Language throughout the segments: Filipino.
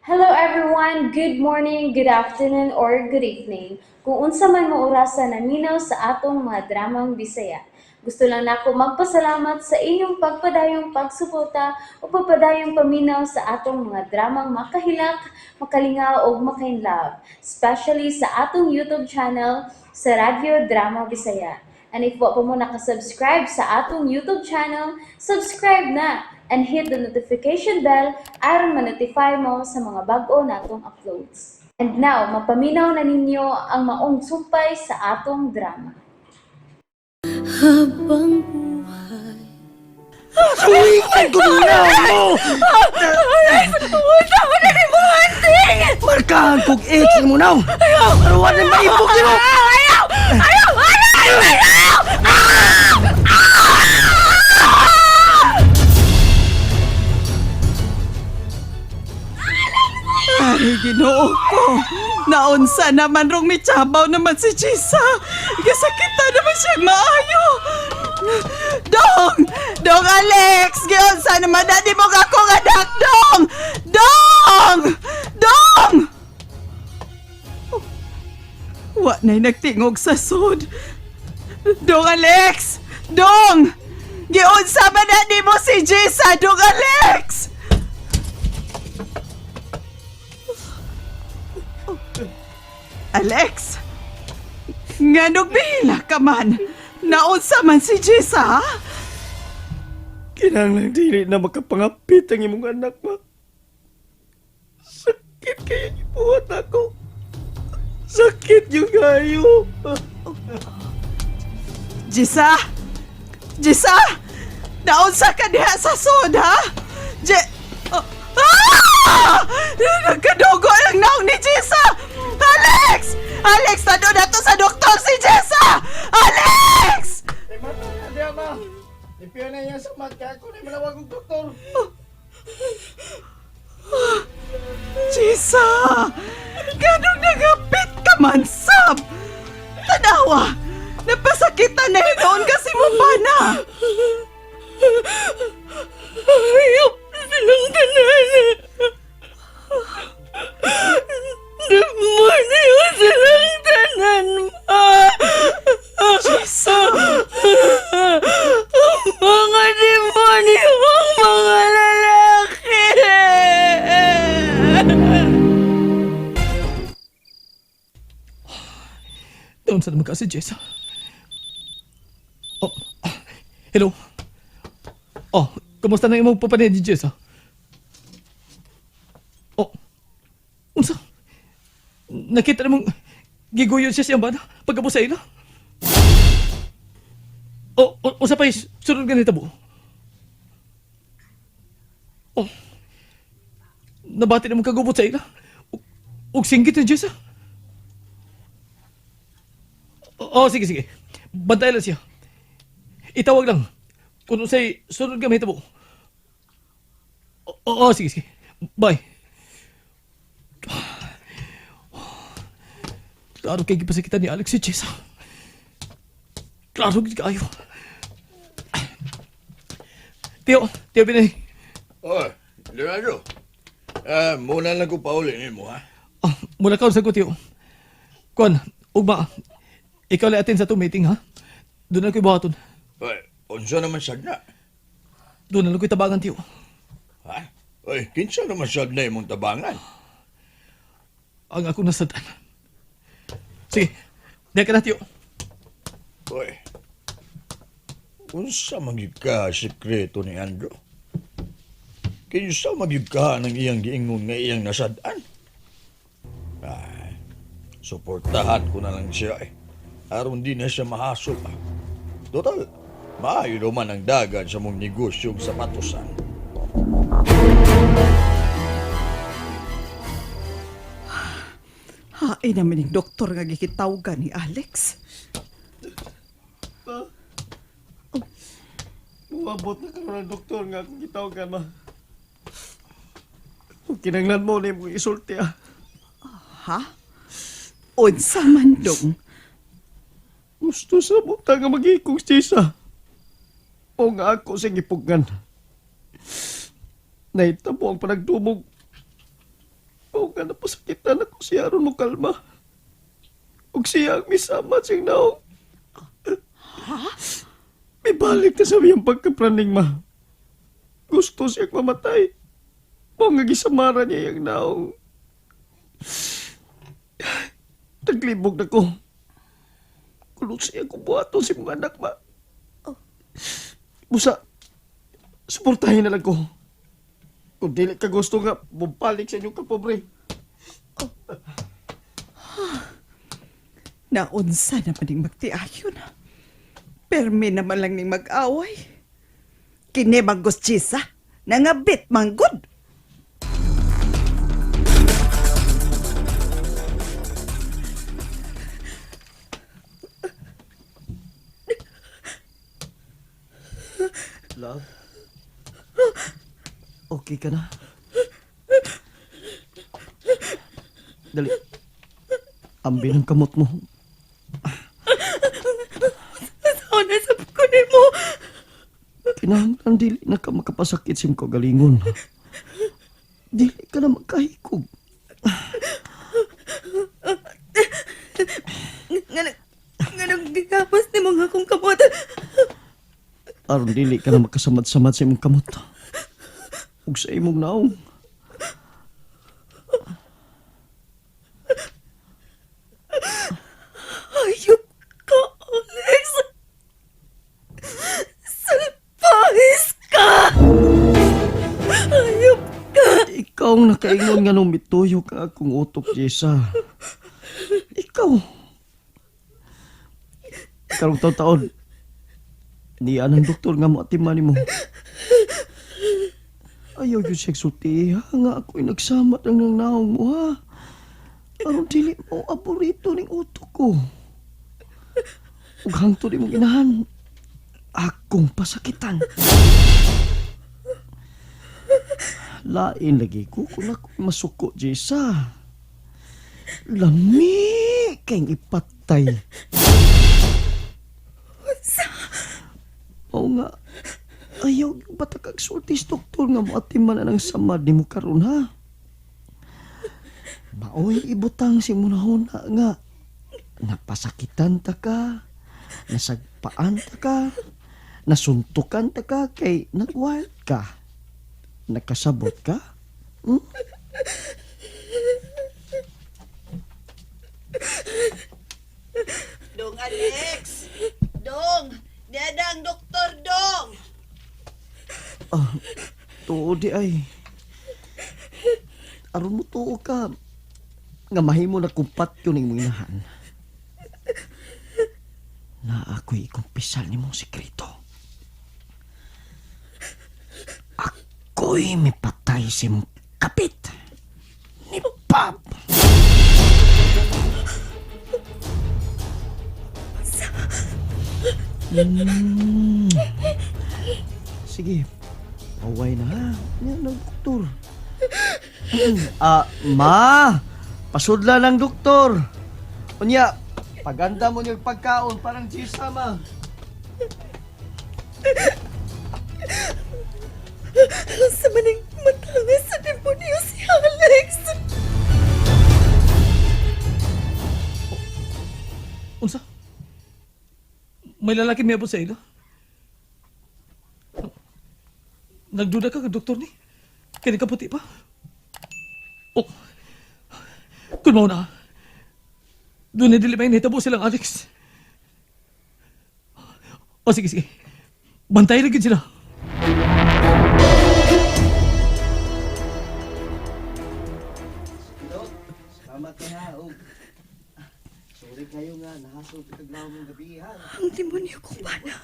Hello everyone, good morning, good afternoon, or good evening. Kung unsa man mo orasan naminaw sa atong mga dramang Bisaya. Gusto lang nako magpasalamat sa inyong pagpadayong pagsuporta o pagpadayong paminaw sa atong mga dramang makahilak, makalingaw o makainlove, especially sa atong YouTube channel sa Radyo Drama Bisaya. And if wa pa mo nakasubscribe sa atong YouTube channel, subscribe na and hit the notification bell aron ma-notify mo sa mga bag-o natong uploads. And now, mapaminaw na ninyo ang maong sumpay sa atong drama. Habang buhay. Suwikan ko na mo! Unsa man na ni mo, anting! Markahan kong X mo na! Pero wala na maipog mo! Ayaw! Ayaw! Ayaw! Ayaw! Ay, Ginoo ko. Naunsa naman rong mitsabaw naman si Chisa. Gasakita naman siya maayo. Dong! Dong Alex! Giunsa naman na di mo kakong anak, Dong! Dong! Dong! Wa na'y nagtingog sa sud. Dong Alex! Dong! Giunsa man na di mo si Chisa, Dong Alex! Alex! Nga bihila ka man. Naunsa man si Jessa, ha? Kinahanglang dili na makapangapit ang imong anak ma. Sakit kaya ibuhat ako. Sakit yung gayo. Jessa! Jessa! Naunsa ka diha sa sud, ha? Nagkadugo ang naong ni Jessa! Alex! Alex, tado na to sa doktor si Jessa! Alex! Eh, mata na diya ma. Ipiyo na yan sa mata ko na malawag ang doktor. Jessa! Ganong nagapit ka man, Sab! Tanawa! Napasakitan na hinoon kasi mo pa na! Ayaw! Silang tanan! Demonyo silang tanan, ma! Jessa! Mga demonyo ang mga lalaki! Doon sa naman kasi, Jessa. Oh, hello. Oh, kamusta na imong papanay di Jessa? Oh, unsa? Nakita namang giguyo siya siyang bana pagkabot sa ila? Oh, unsa pa sunod ganito po? Oh, nabati namang kagubot sa ila? Ug singgit na Jessa? Oh, sige, sige. Bantay lang siya. Itawag lang. Kung sa'y sunod kami ito po. Oo, sige, sige. Bye. Klaro kayo kipasakitan ni Alex si Chesa. Klaro kayo. Tio Binay. Oh, Leonardo. Muna lang ko paulinin mo ha. Oh, mula ka sa ko, Tio. Kuan, ugma. Ikaw lang atin sa itong meeting, ha? Doon na ko'y buhaton. Oy, unsa naman sad na? Doon na ko'y tabangan, Tio. Ha? Oy, kinsa naman sad na imong tabangan? Ang akong nasadan. Sige, dahil ka na, Tio. Oy, unsa magyud ka sekreto ni Andrew? Kinsa magyud ka ng iyang giingon nga iyang nasadan? Ay, suportahan ko na lang siya eh. Aron di na siya mahasol. Total, maayo naman ang dagan sa mong negosyong sapatusan. Hain naman yung doktor nga gikitawgan ni Alex. Umabot na karon ang doktor nga akong gitawagan ma. Kinanglan mo na yung isulti ah. Ha? Unsa man, Dong? Gusto sa buta nga mag-ikong sisa. O nga ako sa gipugan. Nahitabo ang panagdumog nga napasakitan ako siya aron mo kalma. Ug siya ang misama siyang naong. May balik na sa iyang pagkapraning, ma. Gusto siyang mamatay. Mo nga gisamara niya yung naong. Naglibog na ko. Kulot siya kung buhato si mga anak, ma. Busa, suportahin na lang ko. Kung dili ka gusto nga, bumalik sa inyong kapobre. Naunsa naman ning magtiayon. Permi naman lang ning mag-away. Kini manggos Chisa, nangabit manggod. Love? Okay ka na? Dali. Ambil ang kamot mo. Sana sa kunin mo. Kinahanglan dili na ka makapasakit sim ko galingon. Dili ka na magkahikog. Nganong gigapos ni mga kong kamot. Aron dili ka na makasamad-samad sa imong kamot. Ug sa imong naong. Ayop ka, Alex. Salpahis ka. Ayop ka. Ikaw ang nakaingon nga nung mituyo ka akong utok, Jessa. Ikaw. Karong taon-taon, niya ng doktor nga maatiman mo. Ayaw yung seksulti, ha? Nga ako'y nagsama lang ng naong mo, ha? Aron dili mo aborito ning utok ko. Ug hangtod imong inahan, akong pasakitan. Lain lagi ko kung ako'y masuko, Jessa. Lami kayong ipatay. Oo nga, ayaw yung batakag sultis doktor nga moatiman na ng samad ni mo karon, ha? Maoy ibutang si munahuna nga. Napasakitan ta ka, nasagpaan ta ka, nasuntukan ta ka, kay nagwild ka. Nakasabot ka? Hmm? Dong Alex! Dong! Dadang doktor Dong! Ah, tuo di ay. Aron mo tuo ka. Nga mahimo na kumpat yun ang inahan. Na ako'y ikumpisal ni mong sekreto. Ako'y may patay si mong kapit. Ni Pap. Sige. Away na ha. Yan ang doktor. Ma! Pasudla ng doktor. Unya, paganda mo yung pagkaon, parang Chisa, ma. Sa maning matangis sa demonyo si Alex. Unsa? May lalaki may abot sa ilo? Nagduda ka, doktor ni? Kaya kaputi pa? Oh, kung mo na, doon na dili may nitabo silang Alex. O sige, sige. Bantay lagi sila. Salamat ka ha. Sorry kayo nga, nahasol kitaglaw mong gabi ha. Ang demonyo kong bana.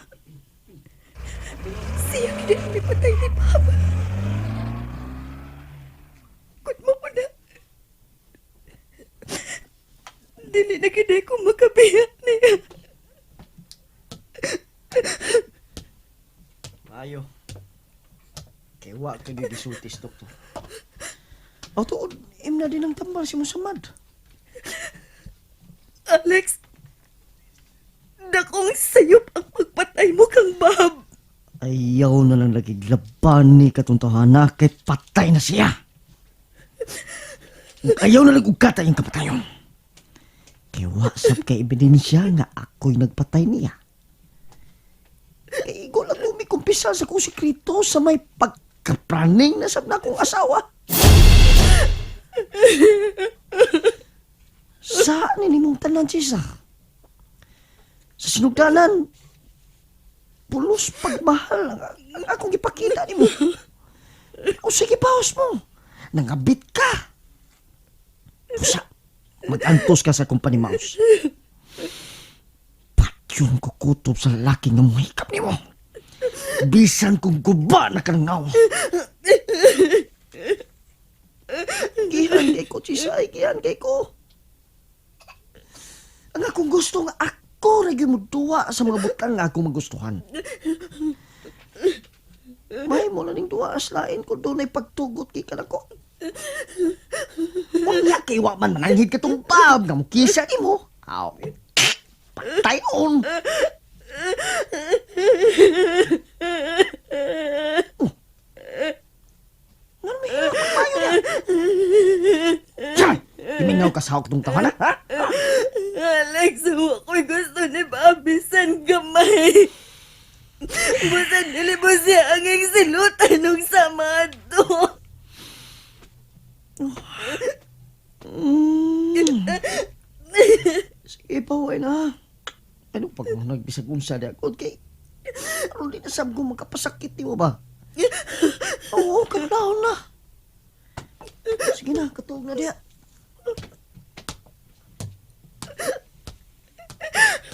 Siya kinilimi patay ni Papa. Kung mo na. Dili na kinay ko makabiyak niya. Ayo. Kewa ka gisultis, doktor. O tuod, na din ang tambal si Musamad. Alex, dakong sayop ang pagpatay mo kang Bahab. Ayaw na lang lagi laban ni katuntahan na kay patay na siya. Ug ayaw na nag-ugkata yung kapatayon. Kay wasap kay ebidensya nga ako'y nagpatay niya. Kay ko lang kumikumpisa sa kong sekreto sa may pagkapraning na sab na akong asawa. Saan ni mong tanan, Chisa? Sa sinugdanan, pulos pagmahal ang akong ipakita ni mo. O sige, paus mo. Nangabit ka. Pusa, mag-antos ka sa company mouse. Patyon ko kutob sa lalaki ng mahikap ni mo. Bisan kong guba na kanangaw. Gihan kay ko, Chisay. Gihan kay ko. Ang akong gusto nga ako rin mo duwa sa mga butang nga akong magustuhan. May mo na ning duwa aslain ko doon ay pagtugot kay kanako. Unya kay wa man mananghid ka tong bab nga mo kisa ni mo. Aw. Patay on. Nga may hirap ang mayo na. Diyan! Imingaw ka sa hawak tong tawanan, ha? Alex, ako'y gusto ni Babisan gamay. Busan nili mo siya ang silutan ng samado. Sige, paway na. Ano pag nagbisag unsa di ako? Okay. Ano di na sab ko magkapasakit di mo ba? Oo, katahon na. Sige na, katuog na diya.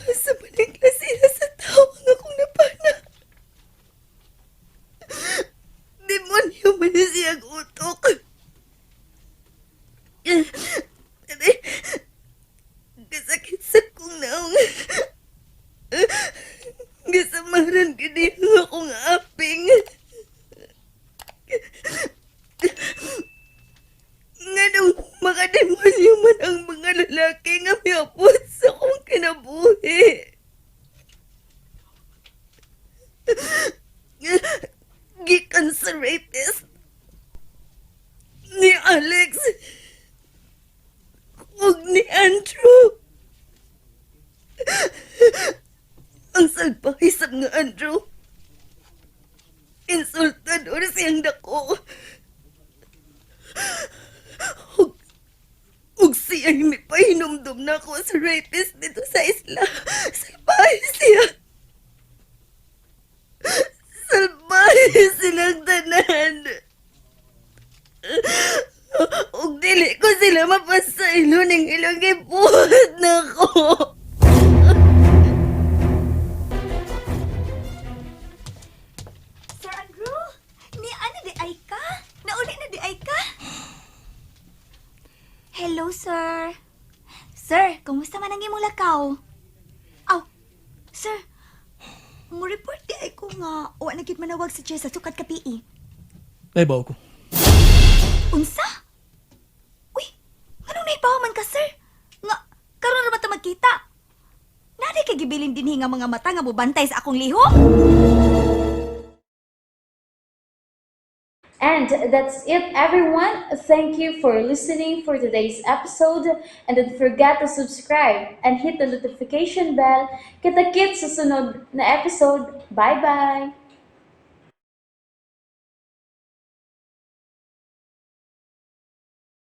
Sa maning klase na sa tao ang akong napana. Demonyo man na siyang utok. Kasakit sa kong naong. Gasamaran ka din ang akong aping. Nga nung makademonyo man ang mga lalaki nga miapot sa kong kinabuhi. Gikan sa rapist ni Alex ug ni Andrew. Ang salbahisap nga Andrew. Insultador siyang dako. Ug siya may pahinumdum na ako sa rapist dito sa isla. Salbahe siya. Salbahe silang tanan. Ug dili ko sila mapasaylo ng ilang ibuhat na ko. Sir Andrew, ni ano di ay ka? Nauli na di ay ka? Hello, sir. Sir, kumusta man ang imong lakaw? Aw, sir, mo report di ay ko nga o nagkit manawag si Jess sa sukat kapi. Naibaw ko. Unsa? Uy, anong naibaw man ka, sir? Nga, karon ra ba ta magkita? Nari kay gibilin dinhi nga mga mata nga mobantay sa akong lihok? And that's it, everyone. Thank you for listening for today's episode. And don't forget to subscribe and hit the notification bell. Kita-kits sa sunod na episode. Bye-bye!